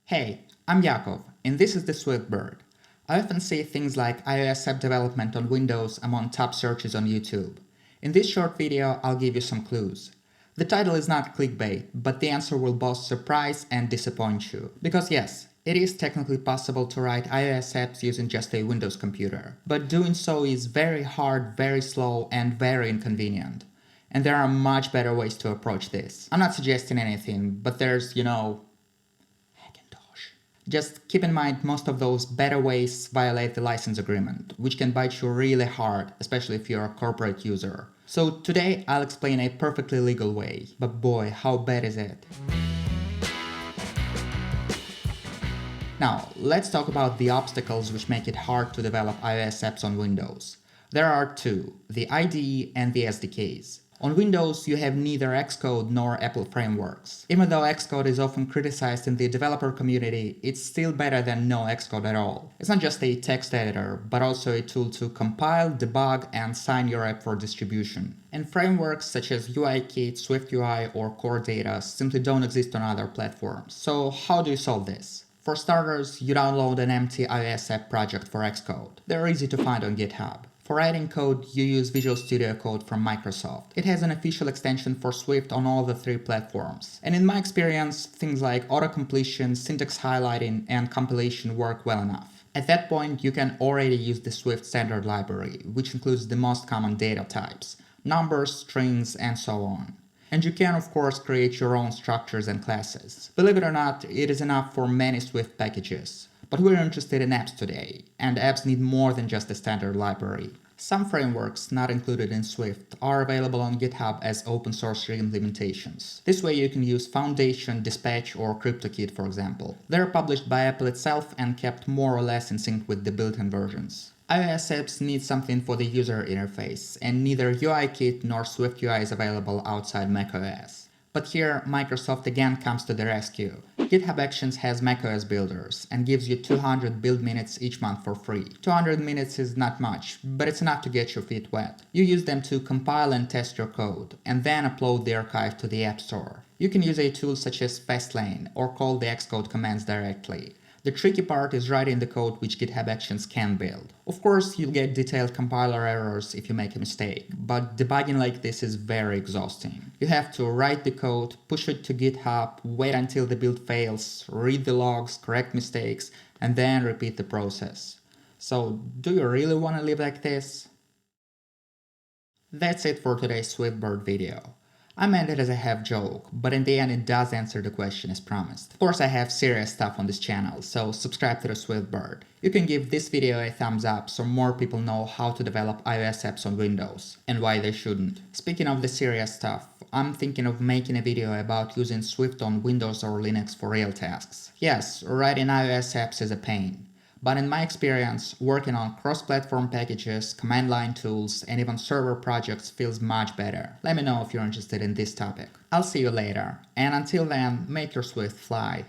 Hey, I'm Yakov, and this is the Swift Bird. I often see things like iOS app development on Windows among top searches on YouTube. In this short video, I'll give you some clues. The title is not clickbait, but the answer will both surprise and disappoint you. Because yes, it is technically possible to write iOS apps using just a Windows computer, but doing so is very hard, very slow, and very inconvenient. And there are much better ways to approach this. I'm not suggesting anything, but there's, just keep in mind most of those better ways violate the license agreement, which can bite you really hard, especially if you're a corporate user. So today I'll explain a perfectly legal way, but boy, how bad is it? Now, let's talk about the obstacles which make it hard to develop iOS apps on Windows. There are two, the IDE and the SDKs. On Windows, you have neither Xcode nor Apple frameworks. Even though Xcode is often criticized in the developer community, it's still better than no Xcode at all. It's not just a text editor, but also a tool to compile, debug, and sign your app for distribution. And frameworks such as UIKit, SwiftUI, or Core Data simply don't exist on other platforms. So how do you solve this? For starters, you download an empty iOS app project for Xcode. They're easy to find on GitHub. For writing code, you use Visual Studio Code from Microsoft. It has an official extension for Swift on all the three platforms. And in my experience, things like auto-completion, syntax highlighting, and compilation work well enough. At that point, you can already use the Swift standard library, which includes the most common data types, numbers, strings, and so on. And you can, of course, create your own structures and classes. Believe it or not, it is enough for many Swift packages. But we're interested in apps today, and apps need more than just a standard library. Some frameworks not included in Swift are available on GitHub as open source implementations. This way you can use Foundation, Dispatch, or CryptoKit, for example. They're published by Apple itself and kept more or less in sync with the built-in versions. iOS apps need something for the user interface, and neither UIKit nor SwiftUI is available outside macOS. But here, Microsoft again comes to the rescue. GitHub Actions has macOS builders and gives you 200 build minutes each month for free. 200 minutes is not much, but it's enough to get your feet wet. You use them to compile and test your code, and then upload the archive to the App Store. You can use a tool such as Fastlane or call the Xcode commands directly. The tricky part is writing the code which GitHub Actions can build. Of course, you'll get detailed compiler errors if you make a mistake, but debugging like this is very exhausting. You have to write the code, push it to GitHub, wait until the build fails, read the logs, correct mistakes, and then repeat the process. So, do you really want to live like this? That's it for today's SwiftBird video. I meant it as a half joke, but in the end it does answer the question as promised. Of course I have serious stuff on this channel, so subscribe to the SwiftBird. You can give this video a thumbs up so more people know how to develop iOS apps on Windows, and why they shouldn't. Speaking of the serious stuff, I'm thinking of making a video about using Swift on Windows or Linux for real tasks. Yes, writing iOS apps is a pain. But in my experience, working on cross-platform packages, command line tools, and even server projects feels much better. Let me know if you're interested in this topic. I'll see you later, and until then, make your Swift fly.